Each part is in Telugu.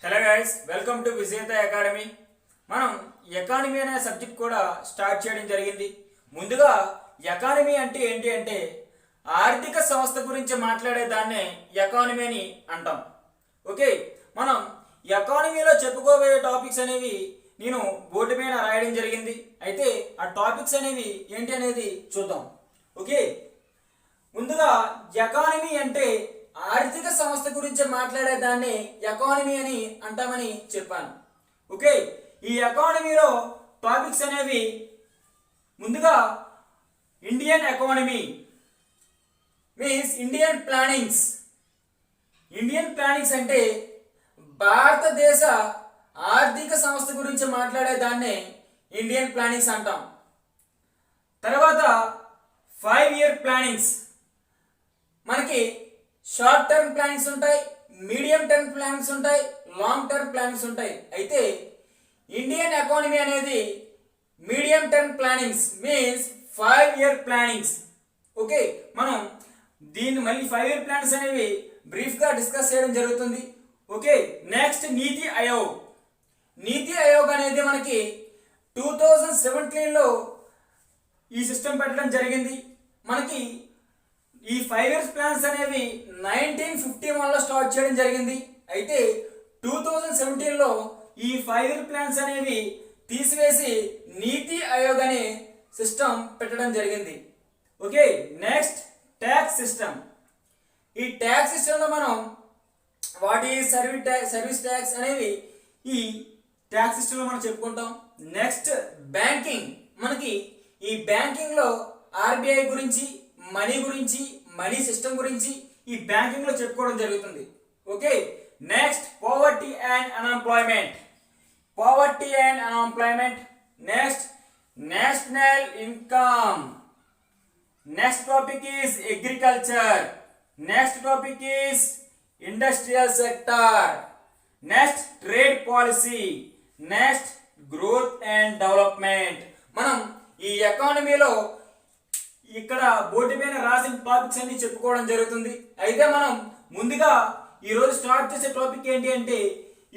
హలో గైస్, వెల్కమ్ టు విజేత అకాడమీ. మనం ఎకానమీ అనే సబ్జెక్ట్ కూడా స్టార్ట్ చేయడం జరిగింది. ముందుగా ఎకానమీ అంటే ఏంటి అంటే ఆర్థిక సంస్థ గురించి మాట్లాడే దాన్నే ఎకానమీ అని అంటాం. ఓకే, మనం ఎకానమీలో చెప్పుకోబోయే టాపిక్స్ అనేవి నేను బోర్డు మీద రాయడం జరిగింది. అయితే ఆ టాపిక్స్ అనేవి ఏంటి అనేది చూద్దాం. ఓకే, ముందుగా ఎకానమీ అంటే ఆర్థిక సంస్థ గురించి మాట్లాడే దాన్ని ఎకానమీ అని అంటామని చెప్పాను. ఓకే, ఈ ఎకానమీలో టాపిక్స్ అనేవి ముందుగా Indian economy means Indian plannings. Indian plannings అంటే భారతదేశ ఆర్థిక సంస్థ గురించి మాట్లాడే దాన్నే ఇండియన్ ప్లానింగ్స్ అంటాం. తర్వాత 5 year ప్లానింగ్స్. మనకి షార్ట్ టర్మ్ ప్లానింగ్స్ ఉంటాయి, మీడియం టర్మ్ ప్లానింగ్స్ ఉంటాయి, లాంగ్ టర్మ్ ప్లానింగ్స్ ఉంటాయి. అయితే ఇండియన్ ఎకానమీ అనేది medium term plannings means 5 year plannings. Okay, మనం దీన్ని మళ్ళీ 5 year ప్లాన్స్ అనేవి బ్రీఫ్గా డిస్కస్ చేయడం జరుగుతుంది. ఓకే, నెక్స్ట్ నీతి ఆయోగ్. నీతి ఆయోగ్ అనేది మనకి 2017లో ఈ సిస్టమ్ పెట్టడం జరిగింది. మనకి ఈ 5 years ప్లాన్స్ అనేవి 1951లో స్టార్ట్ చేయడం జరిగింది. అయితే 2017లో ఈ 5 year ప్లాన్స్ అనేవి తీసివేసి నీతి ఆయోగ్ అనే సిస్టమ్ పెట్టడం జరిగింది. Okay, next tax system. ఈ ట్యాక్స్ సిస్టంలో మనం వాటి సర్వీస్ ట్యాక్స్ అనేవి ఈ ట్యాక్స్ సిస్టంలో మనం చెప్పుకుంటాం. Next banking. మనకి ఈ బ్యాంకింగ్లో ఆర్బీఐ గురించి, మనీ సిస్టమ్ గురించి ఈ బ్యాంకింగ్ లో చెప్పుకోవడం జరుగుతుంది. Okay, next poverty and unemployment. Next national income. Next topic is agriculture. Next topic is industrial sector. Next trade policy. Next growth and development. మనం ఈ ఎకానమీలో ఇక్కడ బోర్డు పైన రాసిన టాపిక్స్ అన్ని చెప్పుకోవడం జరుగుతుంది. అయితే మనం ముందుగా ఈరోజు స్టార్ట్ చేసే టాపిక్ ఏంటి అంటే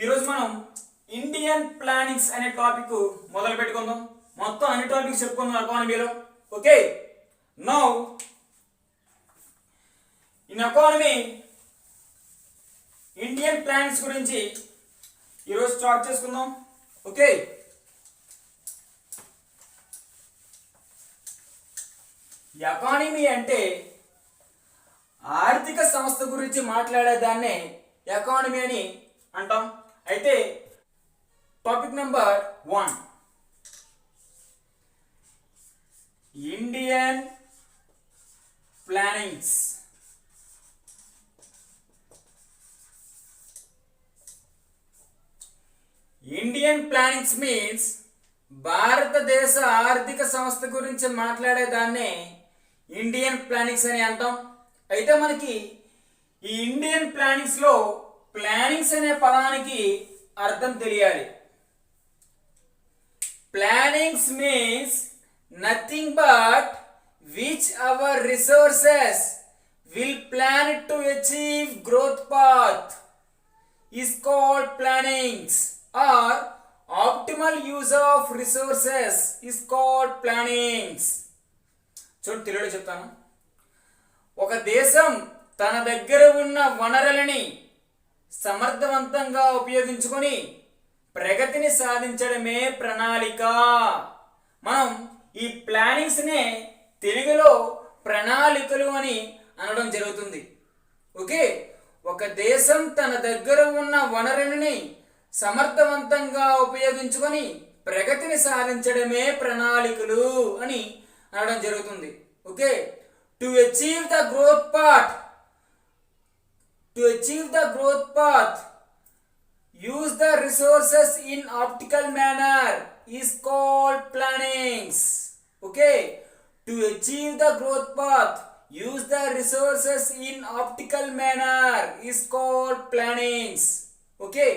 ఈరోజు మనం ఇండియన్ ప్లానింగ్స్ అనే టాపిక్ మొదలు పెట్టుకుందాం. మొత్తం అన్ని టాపిక్స్ చెప్పుకుందాం ఎకానమీలో. Okay, now in economy Indian plannings గురించి ఈరోజు స్టార్ట్ చేసుకుందాం. ఓకే, ఎకానమీ అంటే ఆర్థిక సంస్థ గురించి మాట్లాడేదాన్నే ఎకానమీ అని అంటాం. అయితే topic number 1, Indian plannings. Indian plannings means భారతదేశ ఆర్థిక సంస్థ గురించి మాట్లాడేదాన్నే ఇండియన్ ప్లానింగ్స్ అని అంటాం. అయితే మనకి ఈ ఇండియన్ ప్లానింగ్స్ లో ప్లానింగ్స్ అనే పదానికి అర్థం తెలియాలి. Plannings means nothing but which our resources will plan to achieve growth path is called plannings, or optimal use of resources is called plannings. చూడండి, తెలుగులో చెప్తాను. ఒక దేశం తన దగ్గర ఉన్న వనరులని సమర్థవంతంగా ఉపయోగించుకొని ప్రగతిని సాధించడమే ప్రణాళిక. మనం ఈ ప్లానింగ్స్నే తెలుగులో ప్రణాళికలు అని అనడం జరుగుతుంది. ఓకే, ఒక దేశం తన దగ్గర ఉన్న వనరులని సమర్థవంతంగా ఉపయోగించుకొని ప్రగతిని సాధించడమే ప్రణాళికలు అని అనడం జరుగుతుంది. Okay, to achieve the growth path use the resources in optical manner is called plannings. Okay, to achieve the growth path use the resources in optimal manner is called plannings. Okay,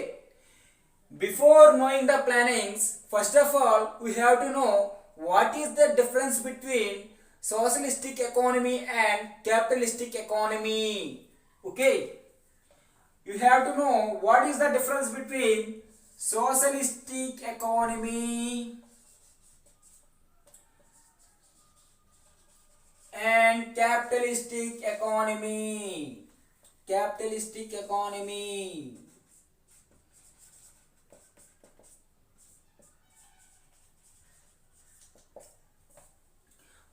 before knowing the plannings, first of all we have to know what is the difference between socialistic economy and capitalistic economy. Okay, you have to know what is the difference between socialistic economy and capitalistic economy. Capitalistic economy.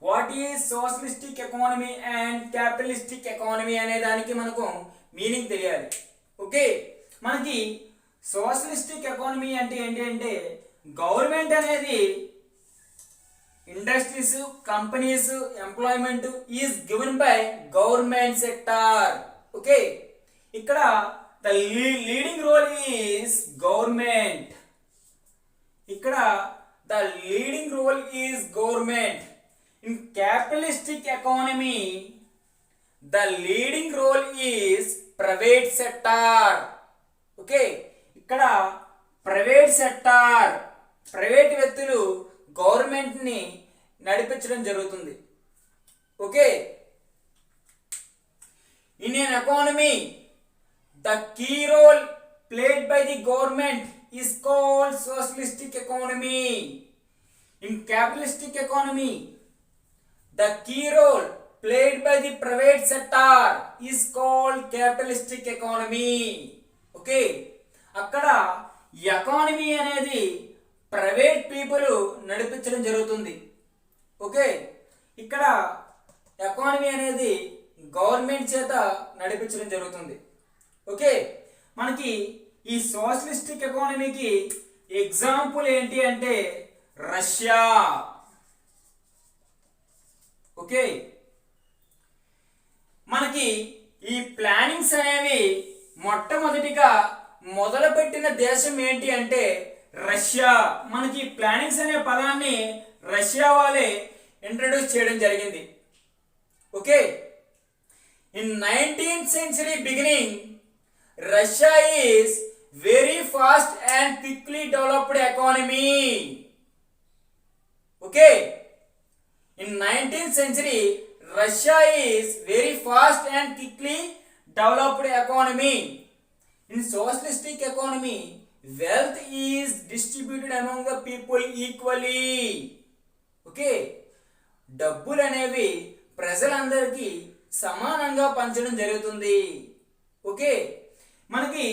What is socialistic economy and capitalistic economy అనే దానికి మనకు మీనింగ్ తెలియాలి. ఓకే, మనకి సోషలిస్టిక్ ఎకానమీ అంటే ఏంటి అంటే గవర్నమెంట్ అనేది industries, companies, employment is given by government sector. Okay, ఇక్కడ the leading role is government. ఇక్కడ the leading role is government. In capitalistic economy, the leading role is private sector. Okay, ఇక్కడ ప్రైవేట్ సెక్టార్, ప్రైవేట్ వ్యక్తులు గవర్నమెంట్ ని నడిపించడం జరుగుతుంది. Okay, in an economy the key role played by the government is called socialistic economy. In capitalistic economy, the key role played by the private sector is called capitalistic economy. Okay, అక్కడ ఎకానమీ అనేది ప్రైవేట్ పీపుల్ నడిపించడం జరుగుతుంది. ఓకే, ఇక్కడ ఎకానమీ అనేది గవర్నమెంట్ చేత నడిపించడం జరుగుతుంది. ఓకే, మనకి ఈ సోషలిస్టిక్ ఎకానమీకి ఎగ్జాంపుల్ ఏంటి అంటే రష్యా. ఓకే, మనకి ఈ ప్లానింగ్స్ అనేవి మొట్టమొదటిగా మొదలుపెట్టిన దేశం ఏంటి అంటే రష్యా. మనకి ప్లానింగ్స్ అనే పదాన్ని రష్యా వాళ్ళే ఇంట్రడ్యూస్ చేయడం జరిగింది. Okay, in 19th century beginning, Russia is very fast and quickly developed economy. Okay, in 19th century, Russia is very fast and quickly developed economy. In socialistic economy, wealth is distributed among the people equally. Okay, డబ్బులు అనేవి ప్రజలందరికీ సమానంగా పంచడం జరుగుతుంది. ఓకే, మనకి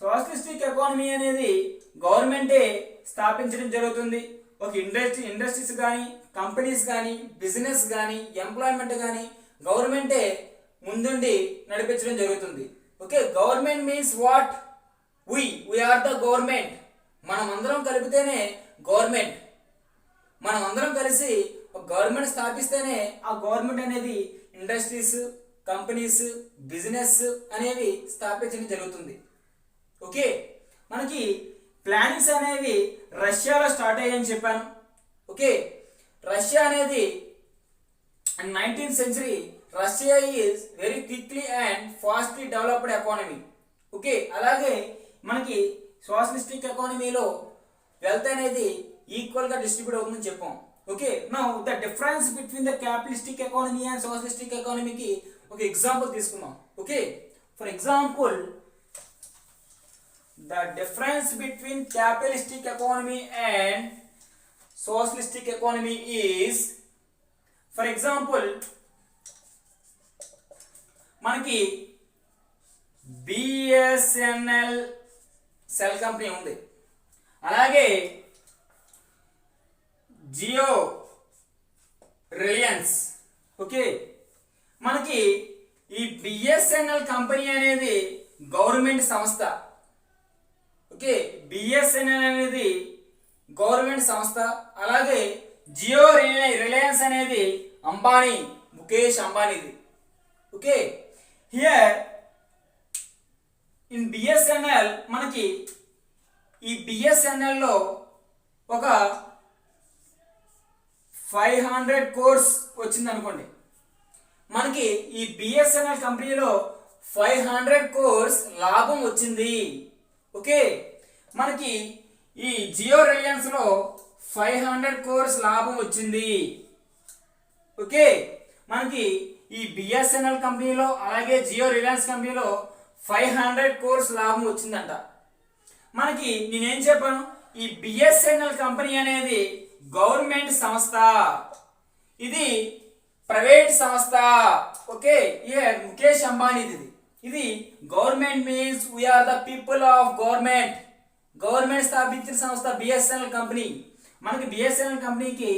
సోషలిస్టిక్ ఎకానమీ అనేది గవర్నమెంటే స్థాపించడం జరుగుతుంది. ఒక ఇండస్ట్రీస్ కానీ, కంపెనీస్ కానీ, బిజినెస్ కానీ, ఎంప్లాయ్మెంట్ కానీ గవర్నమెంటే ముందుండి నడిపించడం జరుగుతుంది. Okay, government means what? we are the government. మనం అందరం కలిపితేనే గవర్నమెంట్. మనం అందరం కలిసి ఒక గవర్నమెంట్ స్థాపిస్తేనే ఆ గవర్నమెంట్ అనేది ఇండస్ట్రీస్, కంపెనీస్, బిజినెస్ అనేవి స్థాపించడం జరుగుతుంది. ఓకే, మనకి ప్లానింగ్స్ అనేవి రష్యాలో స్టార్ట్ అయ్యాయని చెప్పాను. ఓకే, రష్యా అనేది 19th century, Russia is very quickly and fastly developed economy. Okay, అలాగే మనకి సోషలిస్టిక్ ఎకానమీలో వెల్త్ అనేది ఈక్వల్గా డిస్ట్రిబ్యూట్ అవుతుందని చెప్పాం. Okay, now the difference between the capitalistic economy and socialistic ఎకానమీకి ఒక ఎగ్జాంపుల్ తీసుకుందాం. Okay, for example, the difference between capitalistic economy and socialistic economy is, for example, మనకి BSNL సెల్ కంపెనీ ఉంది, అలాగే జియో, రిలయన్స్. ఓకే, మనకి ఈ బిఎస్ఎన్ఎల్ కంపెనీ అనేది గవర్నమెంట్ సంస్థ. ఓకే, బిఎస్ఎన్ఎల్ అనేది గవర్నమెంట్ సంస్థ, అలాగే జియో రిలయన్స్ అనేది అంబానీ, ముఖేష్ అంబానీది. ఓకే, హియర్ ఇన్ బిఎస్ఎన్ఎల్ మనకి ఈ బిఎస్ఎన్ఎల్లో ఒక 500 crores వచ్చింది అనుకోండి. మనకి ఈ బిఎస్ఎన్ఎల్ కంపెనీలో 500 crores లాభం వచ్చింది. ఓకే, మనకి ఈ జియో రిలయన్స్ లో 500 crores లాభం వచ్చింది. ఓకే, మనకి ఈ బిఎస్ఎన్ఎల్ కంపెనీలో అలాగే జియో రిలయన్స్ కంపెనీలో 500 crores లాభం వచ్చిందంట. మనకి నేనేం చెప్పాను, ఈ బిఎస్ఎన్ఎల్ కంపెనీ అనేది గవర్నమెంట్ సంస్థ, ఇది ప్రైవేట్ సంస్థ. ఓకే, ముఖేష్ అంబానీది. ఇది government means we are the people of government. Government స్థాపించిన సంస్థ బిఎస్ఎన్ఎల్ కంపెనీ. మనకి బిఎస్ఎన్ఎల్ కంపెనీకి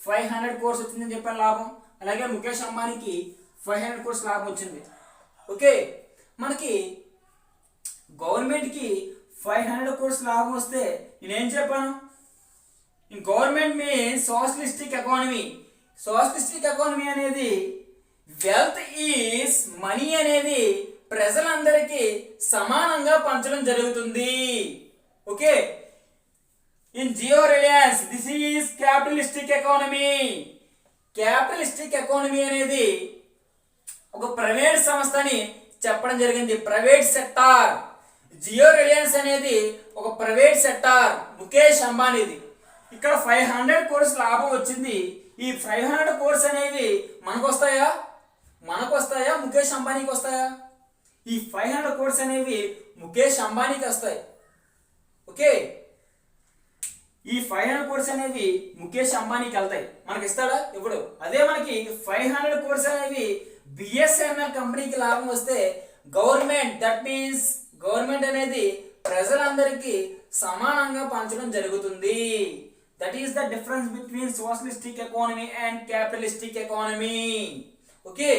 500 crores వచ్చిందని చెప్పాను లాభం. అలాగే ముఖేష్ అంబానీకి 500 crores లాభం వచ్చింది. ఓకే, మనకి గవర్నమెంట్కి 500 crores లాభం వస్తే నేనేం చెప్పాను, government means socialistic economy. Socialistic economy అనేది వెల్త్ ఈజ్ మనీ అనేది ప్రజలందరికీ సమానంగా పంచడం జరుగుతుంది. Okay, in Jio Reliance this is capitalistic economy. Capitalistic economy అనేది ఒక ప్రైవేట్ సంస్థని చెప్పడం జరిగింది, ప్రైవేట్ సెక్టార్. జియో రిలయన్స్ అనేది ఒక ప్రైవేట్ సెక్టార్, ముఖేష్ అంబానీది. ఇక్కడ 500 crores లాభం వచ్చింది. ఈ 500 crores అనేవి మనకు వస్తాయా, ముఖేష్ అంబానీకి వస్తాయా? ఈ 500 crores అనేవి ముఖేష్ అంబానీకి వస్తాయి. ఓకే, ఈ 500 crores అనేవి ముఖేష్ అంబానీకి వెళ్తాయి. మనకి ఇస్తాడా? ఇప్పుడు అదే మనకి 500 crores అనేవి బిఎస్ఎన్ఎల్ కంపెనీకి లాభం వస్తే గవర్నమెంట్, దట్ మీన్స్ గవర్నమెంట్ అనేది ప్రజలందరికీ సమానంగా పంచడం జరుగుతుంది. That is the difference between socialistic economy and capitalistic economy. Okay,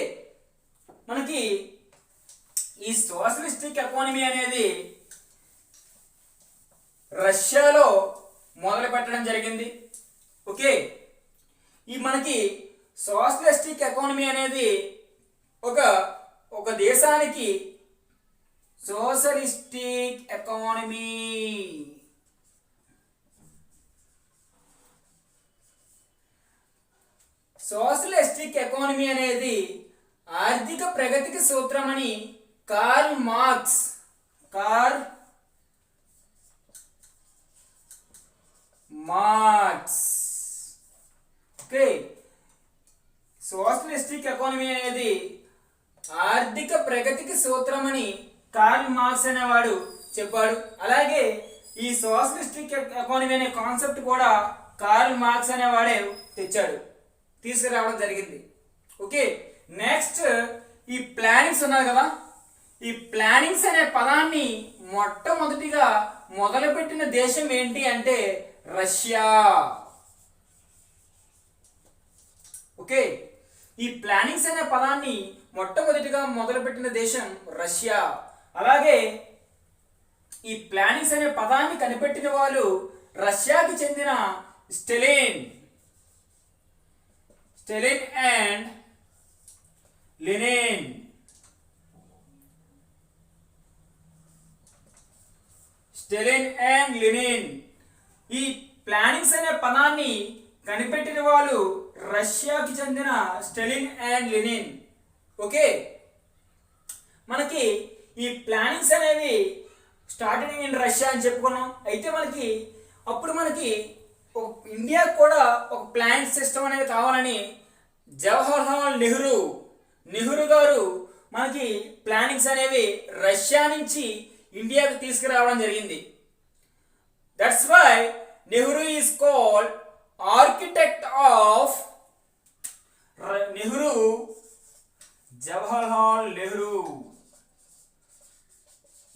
మనకి ఈ సోషలిస్టిక్ ఎకానమీ అనేది రష్యాలో మొదలు పెట్టడం జరిగింది. ఓకే, ఈ మనకి సోషలిస్టిక్ ఎకానమీ అనేది ఒక దేశానికి సోషలిస్టిక్ ఎకానమీ సోషలిస్టిక్ ఎకానమీ అనేది ఆర్థిక ప్రగతికి సూత్రమని Karl Marx okay, socialistic economy అనేది ఆర్థిక ప్రగతికి సూత్రమని కార్ల్ మార్క్స్ అనేవాడు చెప్పాడు. అలాగే ఈ సోషలిస్టిక్ ఎకానమీ అనే కాన్సెప్ట్ కూడా కార్ల్ మార్క్స్ అనేవాడే తీసుకురావడం జరిగింది. ఓకే, నెక్స్ట్ ఈ ప్లానింగ్స్ ఉన్నాయి కదా, ఈ ప్లానింగ్స్ అనే పదాన్ని మొట్టమొదటిగా మొదలుపెట్టిన దేశం ఏంటి అంటే రష్యా. ఓకే, ఈ ప్లానింగ్స్ అనే పదాన్ని మొట్టమొదటిగా మొదలుపెట్టిన దేశం రష్యా. అలాగే ఈ ప్లానింగ్స్ అనే పదాన్ని కనిపెట్టిన వాళ్ళు రష్యాకి చెందిన స్టాలిన్ అండ్ లెనిన్. ఈ ప్లానింగ్స్ అనే పదాన్ని కనిపెట్టిన వాళ్ళు రష్యాకి చెందిన స్టాలిన్ అండ్ లెనిన్. ఓకే, మనకి ఈ ప్లానింగ్స్ అనేవి స్టార్టింగ్ ఇన్ రష్యా అని చెప్పుకున్నాం. అయితే అప్పుడు మనకి ఇండియా కూడా ఒక ప్లానింగ్ సిస్టమ్ అనేది కావాలని జవహర్లాల్ నెహ్రూ గారు మనకి ప్లానింగ్స్ అనేవి రష్యా నుంచి ఇండియాకి తీసుకురావడం జరిగింది. That's why Nehru is called architect of Jawaharlal Nehru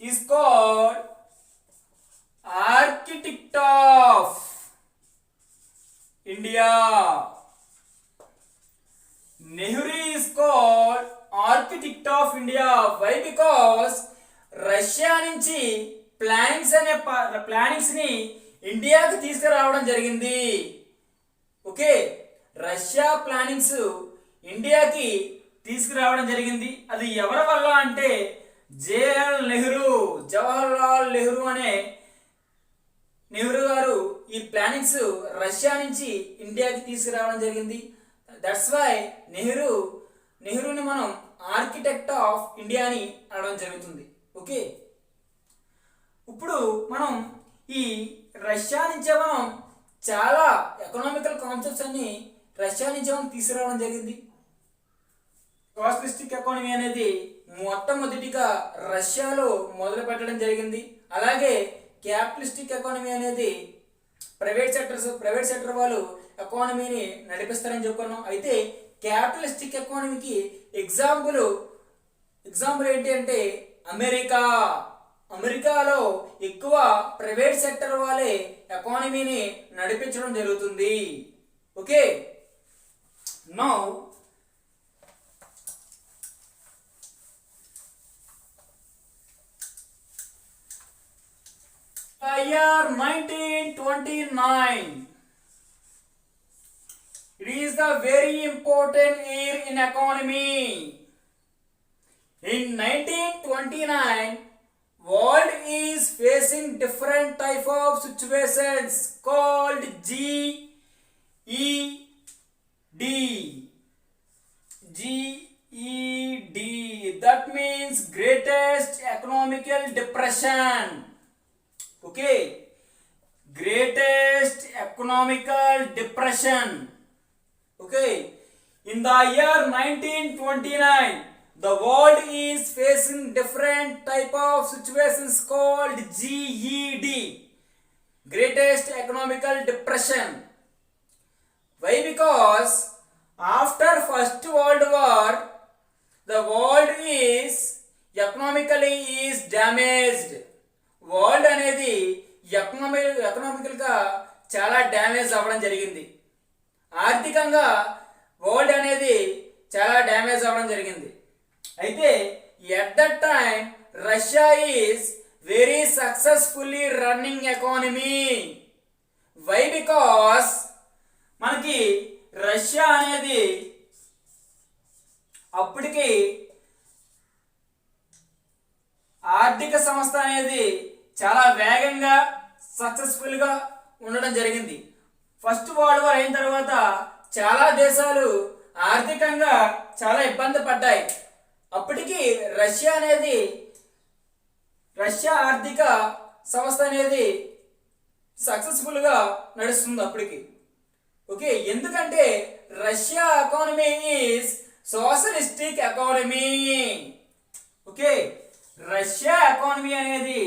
is called architect of India. Nehru is called architect of India. Why? Because Russia నుంచి ప్లానింగ్స్ ని ఇండియాకి తీసుకురావడం జరిగింది. ఓకే, రష్యా ప్లానింగ్స్ ఇండియాకి తీసుకురావడం జరిగింది. అది ఎవరి వల్ల అంటే జవహర్లాల్ నెహ్రూ అనే నెహ్రూ గారు ఈ ప్లానింగ్స్ రష్యా నుంచి ఇండియాకి తీసుకురావడం జరిగింది. దట్స్ వై నెహ్రూని మనం ఆర్కిటెక్ట్ ఆఫ్ ఇండియా అని అనడం జరుగుతుంది. ఓకే, ఇప్పుడు మనం ఈ రష్యా నుంచే మనం చాలా ఎకనామికల్ కాన్సెప్ట్స్ అన్ని రష్యా నుంచే మనం తీసుకురావడం జరిగింది. సోషలిస్టిక్ ఎకానమీ అనేది మొట్టమొదటిగా రష్యాలో మొదలు పెట్టడం జరిగింది. అలాగే క్యాపిటలిస్టిక్ ఎకానమీ అనేది ప్రైవేట్ సెక్టర్ వాళ్ళు ఎకానమీని నడిపిస్తారని చెప్పుకున్నాం. అయితే క్యాపిటలిస్టిక్ ఎకానమీకి ఎగ్జాంపుల్ ఏంటి అంటే అమెరికాలో ఎక్కువ ప్రైవేట్ సెక్టర్ వాళ్ళే ఎకానమీని నడిపించడం జరుగుతుంది. Okay, now year 1929. It is the very important year in economy. In 1929, world is facing different type of situations called GED. That means Greatest Economical Depression. Okay, Greatest Economical Depression. Okay, in the year 1929, the world is facing different type of situations called GED, Greatest Economical Depression. Why? Because after First World War, the world is economically damaged. World అనేది ఎకనామికల్గా చాలా డ్యామేజ్ అవ్వడం జరిగింది. ఆర్థికంగా వరల్డ్ అనేది చాలా డ్యామేజ్ అవ్వడం జరిగింది. అయితే at that time Russia is very successfully running economy. Why? Because మనకి రష్యా అనేది అప్పటికి ఆర్థిక సంస్థ అనేది చాలా వేగంగా సక్సెస్ఫుల్గా ఉండడం జరిగింది. ఫస్ట్ వరల్డ్ వార్ అయిన తర్వాత చాలా దేశాలు ఆర్థికంగా చాలా ఇబ్బంది పడ్డాయి. అప్పటికి రష్యా ఆర్థిక సంస్థ అనేది సక్సెస్ఫుల్గా నడుస్తుంది అప్పటికి. ఓకే, ఎందుకంటే Russia economy is socialistic economy. Okay, Russia economy అనేది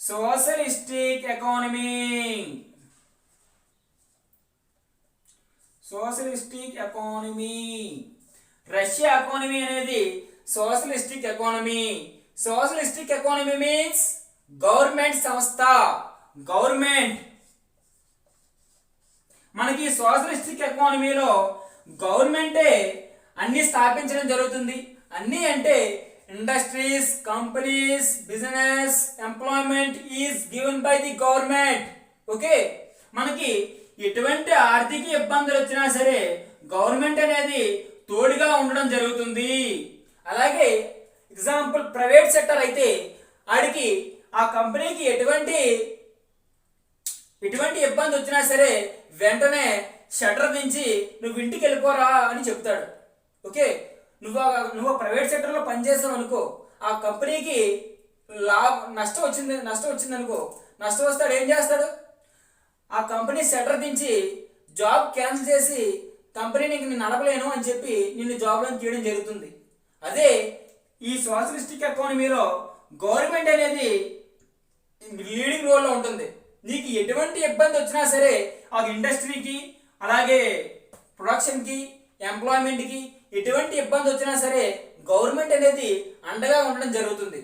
సోషలిస్టిక్ ఎకానమీ. రష్యా ఎకానమీ అనేది socialistic economy. Socialistic economy means government సంస్థ. గవర్నమెంట్ మనకి సోషలిస్టిక్ ఎకానమీలో గవర్నమెంటే అన్ని స్థాపించడం జరుగుతుంది. అన్ని అంటే industries, companies, business, employment is given by the government. Okay, మనకి ఎటువంటి ఆర్థిక ఇబ్బందులు వచ్చినా సరే గవర్నమెంట్ అనేది తోడుగా ఉండడం జరుగుతుంది. అలాగే ఎగ్జాంపుల్ ప్రైవేట్ సెక్టర్ అయితే ఆడికి ఆ కంపెనీకి ఎటువంటి ఇబ్బంది వచ్చినా సరే వెంటనే షట్టర్ దించి నువ్వు ఇంటికి వెళ్ళిపోరా అని చెప్తాడు. ఓకే, నువ్వు ప్రైవేట్ సెక్టర్లో పనిచేసావు అనుకో, ఆ కంపెనీకి నష్టం వచ్చింది అనుకో, నష్టం వస్తాడు ఏం చేస్తాడు? ఆ కంపెనీ షట్టర్ దించి జాబ్ క్యాన్సిల్ చేసి కంపెనీని నేను నడపలేను అని చెప్పి నిన్ను జాబ్లో తీయడం జరుగుతుంది. అదే ఈ సోషలిస్టిక్ ఎకానమీలో గవర్నమెంట్ అనేది లీడింగ్ రోల్లో ఉంటుంది. నీకు ఎటువంటి ఇబ్బంది వచ్చినా సరే ఆ ఇండస్ట్రీకి, అలాగే ప్రొడక్షన్కి, ఎంప్లాయ్మెంట్కి ఎటువంటి ఇబ్బంది వచ్చినా సరే గవర్నమెంట్ అనేది అండగా ఉండడం జరుగుతుంది.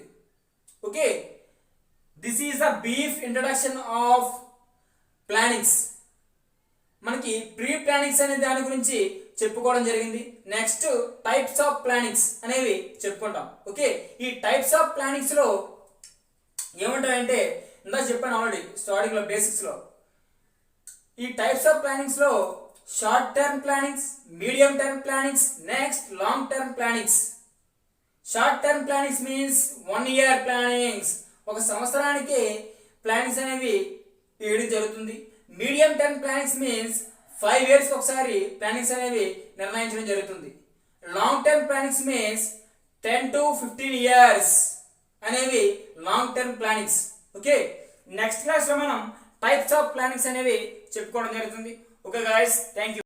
Okay, this is the brief introduction of plannings. మనకి ప్రీ ప్లానింగ్స్ అనే దాని గురించి చెప్పుకోవడం జరిగింది. నెక్స్ట్ టైప్స్ ఆఫ్ ప్లానింగ్స్ అనేవి చెప్పుకుంటాం. ఓకే, ఈ టైప్స్ ఆఫ్ ప్లానింగ్స్ లో ఏముంటాయంటే ఇందా చెప్పాను ఆల్రెడీ స్టార్టింగ్ లో బేసిక్స్ లో. ఈ టైప్స్ ఆఫ్ ప్లానింగ్స్ లో short term plannings, medium term plannings, next long term plannings. Short term plannings means 1 year plannings, ఒక సంవత్సరానికి ప్లానింగ్స్ అనేవి వేయడం జరుగుతుంది. Medium term plannings means 5 years ఒకసారి ప్లానింగ్స్ అనేవి నిర్ణయించడం జరుగుతుంది. Long term plannings means 10 to 15 years అనేవి long term plannings. Okay, next class లో మనం టైప్స్ ఆఫ్ ప్లానింగ్స్ అనేవి చెప్పుకోవడం జరుగుతుంది. Okay guys, thank you.